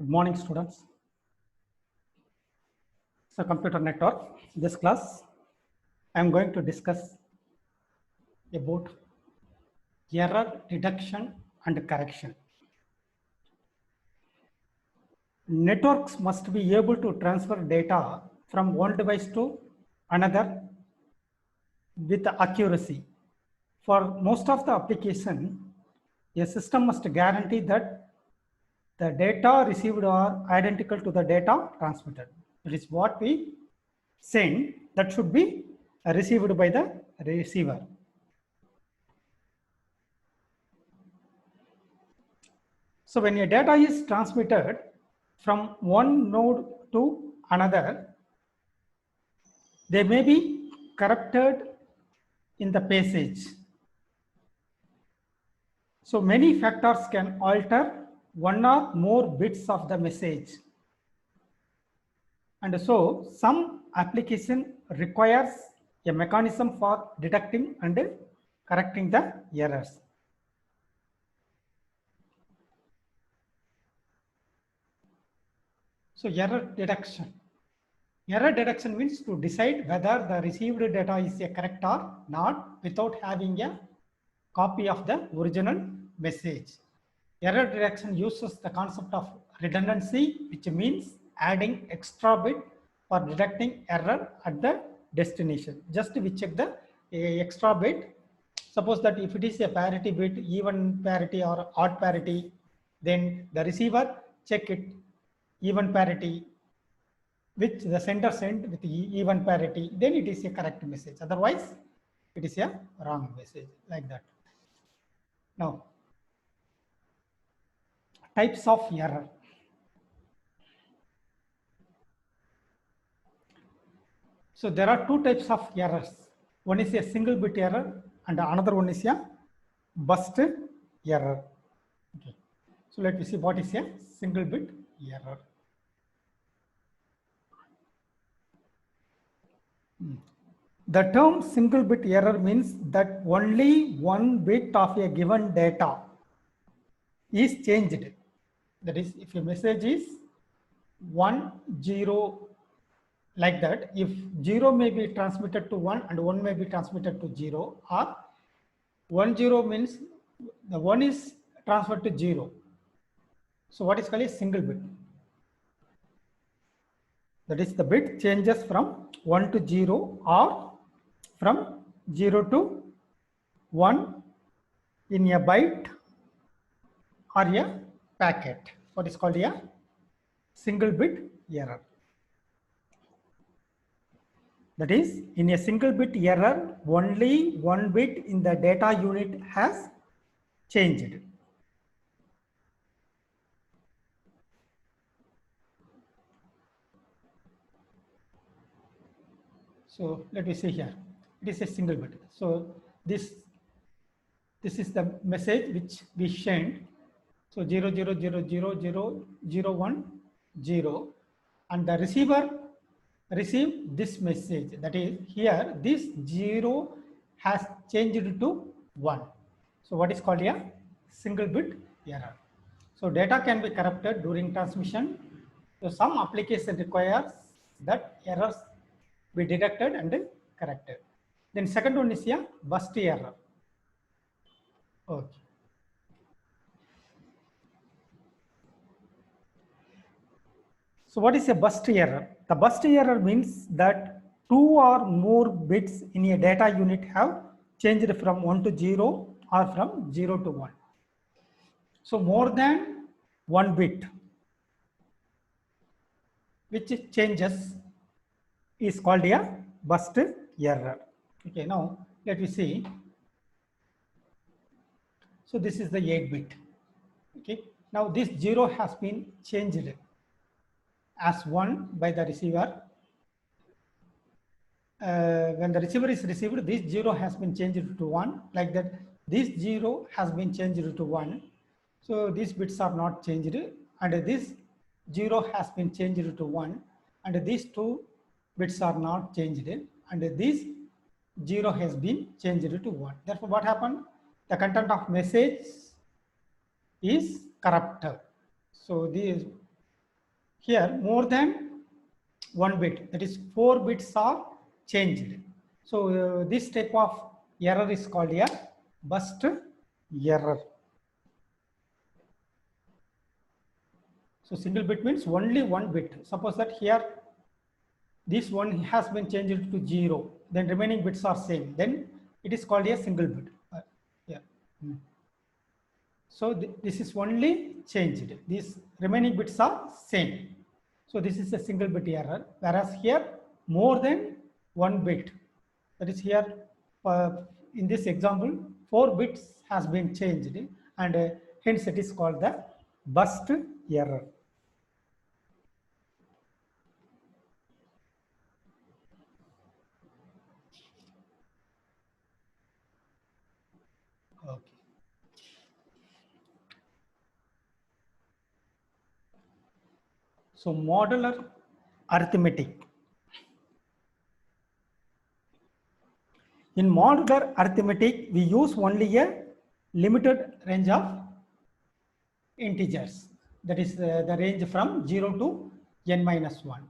Good morning, students. So, computer network. This class, I am going to discuss about error detection and correction. Networks must be able to transfer data from one device to another with accuracy. For most of the application, a system must guarantee that the data received are identical to the data transmitted. It is what we send that should be received by the receiver. So when your data is transmitted from one node to another, they may be corrupted in the passage. So many factors can alter one or more bits of the message. And so some application requires a mechanism for detecting and correcting the errors. So error detection. Error detection means to decide whether the received data is correct or not without having a copy of the original message. Error detection uses the concept of redundancy, which means adding extra bit for detecting error at the destination. Just we check the extra bit. Suppose that if it is a parity bit, even parity or odd parity, then the receiver check it even parity, which the sender sent with even parity, then it is a correct message. Otherwise, it is a wrong message, like that. Now, types of error. So there are two types of errors. One is a single bit error and another one is a burst error. Okay. So let me see what is a single bit error. The term single bit error means that only one bit of a given data is changed. That is, if a message is 1, 0, like that, if 0 may be transmitted to 1 and 1 may be transmitted to 0, or 1, 0 means the 1 is transferred to 0. So what is called a single bit? That is, the bit changes from 1 to 0 or from 0 to 1 in a byte or a packet. What is called a single bit error. That is, in a single bit error, only one bit in the data unit has changed. So let me see here. It is a single bit. So this is the message which we send. So 0, 0, 0, 0, 0, 0, 1, 0, and the receiver receive this message. That is, here this 0 has changed to 1. So what is called a single bit error. So data can be corrupted during transmission. So some application requires that errors be detected and corrected. Then second one is a burst error. Okay. So what is a burst error? The burst error means that two or more bits in a data unit have changed from 1 to 0 or from 0 to 1. So more than one bit which changes is called a burst error. Okay, now let me see. So this is the 8 bit. Okay, now this 0 has been changed as 1 by the receiver. When the receiver is received, this 0 has been changed to 1, like that. This 0 has been changed to 1. So these bits are not changed, and this 0 has been changed to 1, and these two bits are not changed, and this 0 has been changed to 1. Therefore, what happened? The content of message is corrupted. So here more than one bit, that is 4 bits are changed. So this type of error is called a burst error. So single bit means only one bit. Suppose that here this one has been changed to 0, then remaining bits are same, then it is called a single bit. Yeah. So this is only changed. These remaining bits are same. So this is a single bit error. Whereas here more than one bit. That is here in this example 4 bits has been changed, and hence it is called the burst error. Okay. So modular arithmetic. In modular arithmetic, we use only a limited range of integers. That is the range from 0 to n minus 1.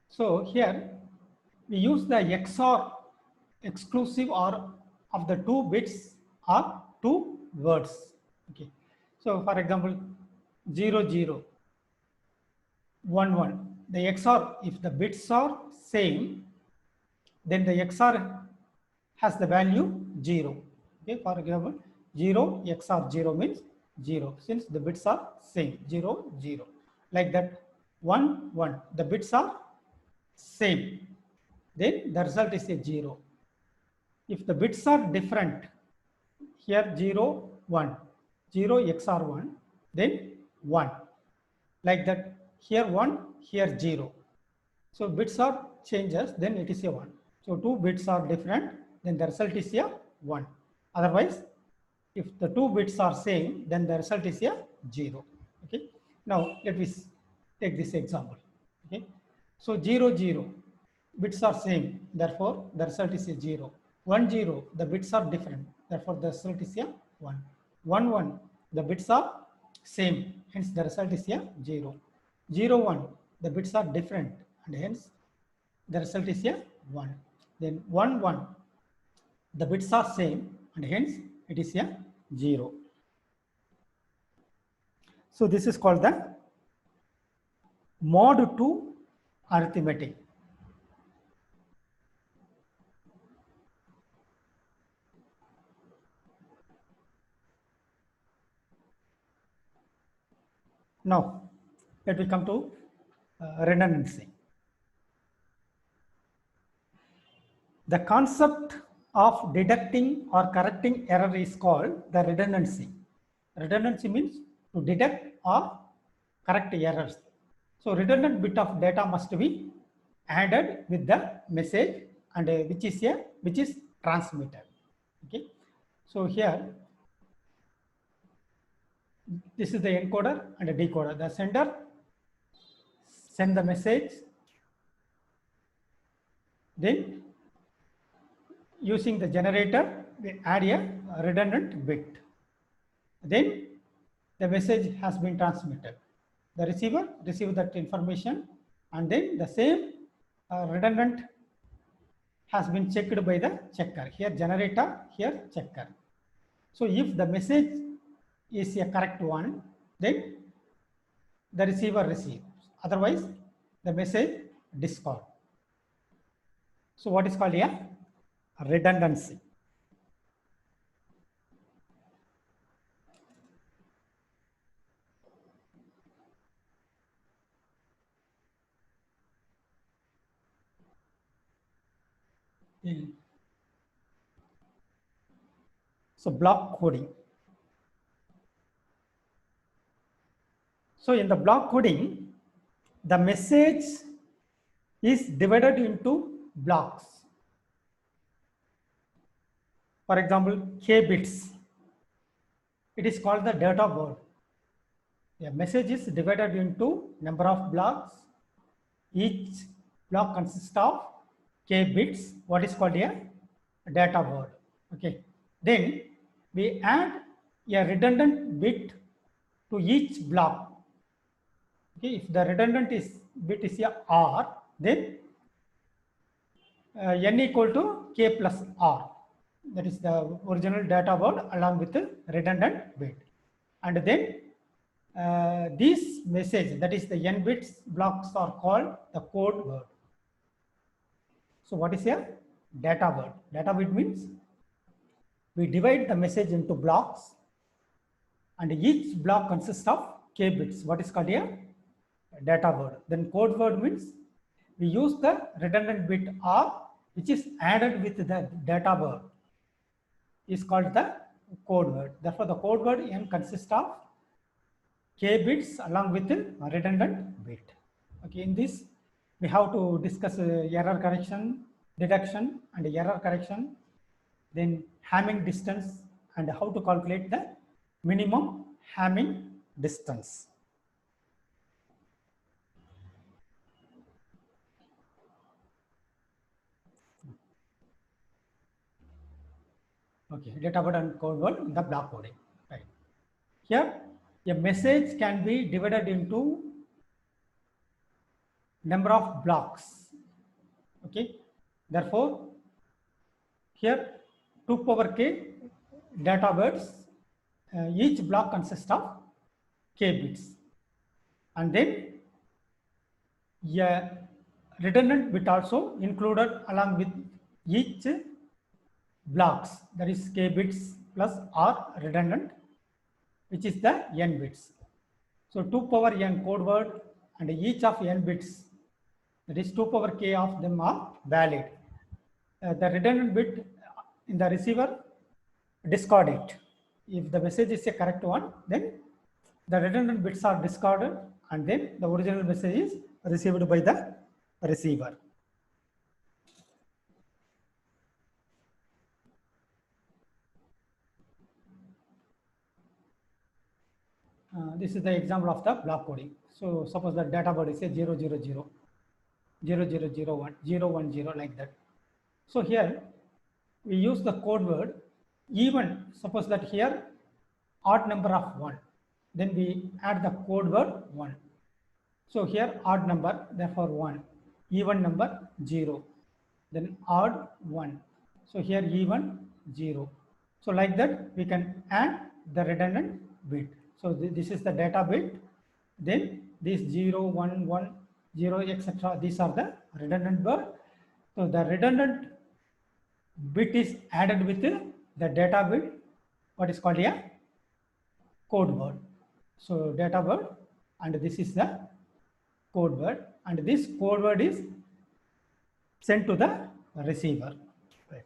So here we use the XOR, exclusive OR of the 2 bits or 2 words. Okay. So for example, 0, 0, 1, 1. The XOR, if the bits are same, then the XOR has the value 0. Okay, for example, 0 XOR 0 means 0, since the bits are same, 0, 0. Like that, 1, 1, the bits are same, then the result is a 0. If the bits are different, here 0, 1, 0 XOR 1, then 1. Like that, here 1, here 0. So bits are changes, then it is a 1. So 2 bits are different, then the result is a 1. Otherwise, if the 2 bits are same, then the result is a 0. Okay. Now let me take this example. Okay. So 0, 0 bits are same, therefore the result is a 0. 1, 0, the bits are different, therefore the result is a 1. 1, 1, the bits are same, hence the result is a 0. 0, 1, the bits are different, and hence the result is a 1. Then 1, 1, the bits are same, and hence it is a 0. So this is called the mod 2 arithmetic. Now let me come to redundancy. The concept of deducting or correcting error is called the redundancy. Redundancy means to detect or correct errors. So redundant bit of data must be added with the message, and which is transmitted. Okay. So here this is the encoder and the decoder. The sender send the message, then using the generator we add a redundant bit. Then the message has been transmitted. The receiver receives that information, and then the same redundant has been checked by the checker. Here generator, here checker. So if the message is a correct one, then the receiver receives. Otherwise, the message discard. So what is called a redundancy? So block coding. So in the block coding, the message is divided into blocks. For example, k bits. It is called the data word. A message is divided into number of blocks. Each block consists of k bits, what is called a data word. Okay. Then we add a redundant bit to each block. Okay, if the redundant bit is a R, then n equal to k plus R. That is the original data word along with the redundant bit. And then these message, that is the n bits blocks, are called the code word. So what is a data word? Data word means we divide the message into blocks, and each block consists of k bits. What is called a data word. Then code word means we use the redundant bit R, which is added with the data word, is called the code word. Therefore, the code word n consists of k bits along with the redundant bit. Okay, in this we have to discuss error correction, deduction, and error correction, then Hamming distance, and how to calculate the minimum Hamming distance. Okay, data word and code word in the block coding. Right. Here, a message can be divided into number of blocks. Okay, therefore, here 2 power k data words, each block consists of k bits, and then a redundant bit also included along with each blocks, that is k bits plus r redundant, which is the n bits. So 2 power n code word, and each of n bits, that is 2 power k of them, are valid. The redundant bit in the receiver, discard it. If the message is a correct one, then the redundant bits are discarded, and then the original message is received by the receiver. This is the example of the block coding. So suppose the data word is a 000, 0001, 010, like that. So here we use the code word even. Suppose that here odd number of 1, then we add the code word 1. So here odd number, therefore 1, even number 0, then odd 1. So here even 0. So like that we can add the redundant bit. So this is the data bit. Then this 0, 1, 1, 0, etc. These are the redundant word. So the redundant bit is added with the data bit, what is called a code word. So data word, and this is the code word, and this code word is sent to the receiver. Right.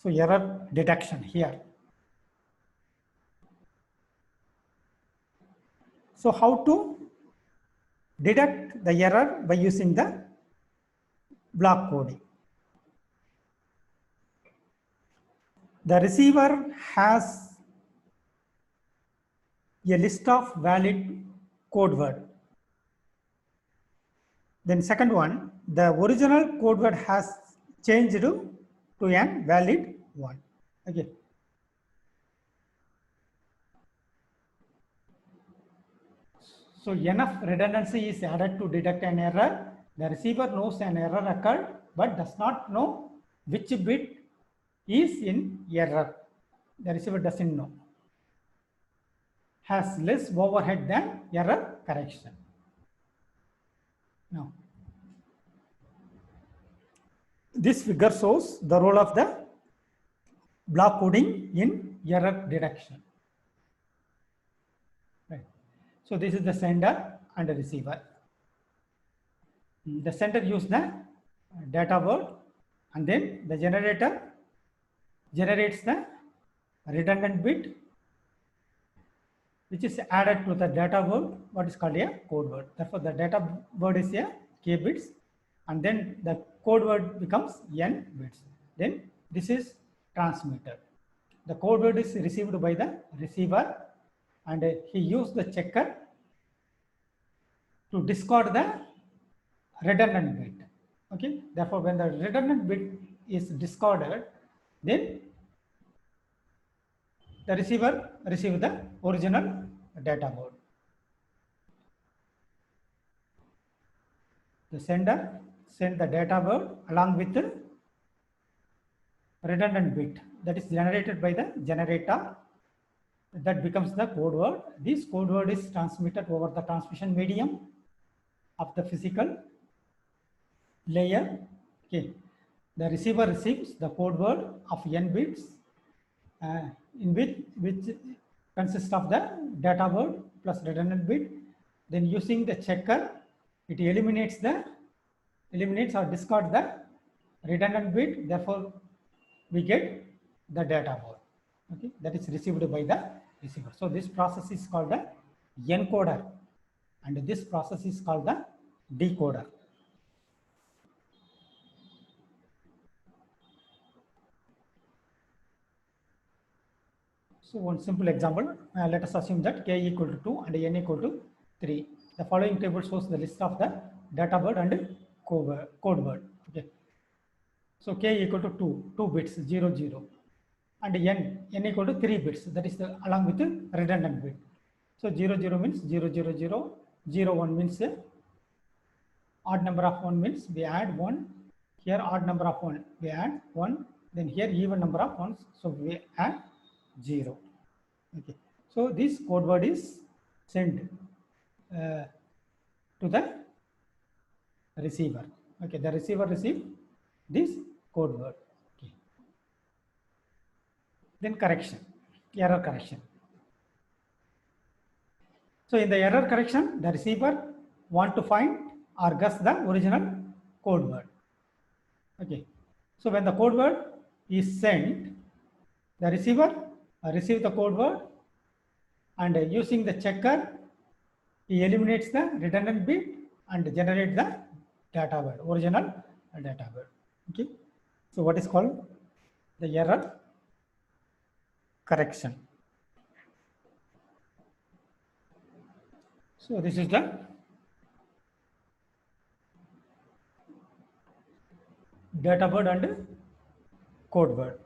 So error detection here. So how to detect the error by using the block coding? The receiver has a list of valid code word. Then second one, the original code word has changed to an valid one. Okay. So enough redundancy is added to detect an error. The receiver knows an error occurred, but does not know which bit is in error. The receiver doesn't know. Has less overhead than error correction. Now, this figure shows the role of the block coding in error detection. Right. So this is the sender and the receiver. The sender uses the data word, and then the generator generates the redundant bit, which is added to the data word, what is called a code word. Therefore, the data word is a k bits, and then the code word becomes n bits. Then this is transmitted. The code word is received by the receiver, and he used the checker to discard the redundant bit. Okay. Therefore, when the redundant bit is discarded, then the receiver receives the original data word. The sender send the data word along with the redundant bit that is generated by the generator. That becomes the code word. This code word is transmitted over the transmission medium of the physical layer. Okay. The receiver receives the code word of n bits in which consists of the data word plus redundant bit. Then using the checker, it eliminates or discards the redundant bit. Therefore, we get the data word. Okay, that is received by the receiver. So this process is called the encoder, and this process is called the decoder. So one simple example, let us assume that k equal to 2 and n equal to 3. The following table shows the list of the data word and code word. Okay. So k equal to 2 bits, 0, 0. And n equal to 3 bits, that is along with the redundant bit. So 0, 0 means 0, 0, 0. 0, 1 means odd number of 1 means we add 1. Here odd number of 1, we add 1. Then here even number of 1s, so we add 0. Okay. So this code word is sent to the receiver. Okay. The receiver receives this code word. Okay. Then correction, error correction. So in the error correction, the receiver want to find or guess the original code word. Okay. So when the code word is sent, the receiver receives the code word, and using the checker, he eliminates the redundant bit and generates the data word, original data word. Okay. So what is called the error correction. So this is the data word and code word.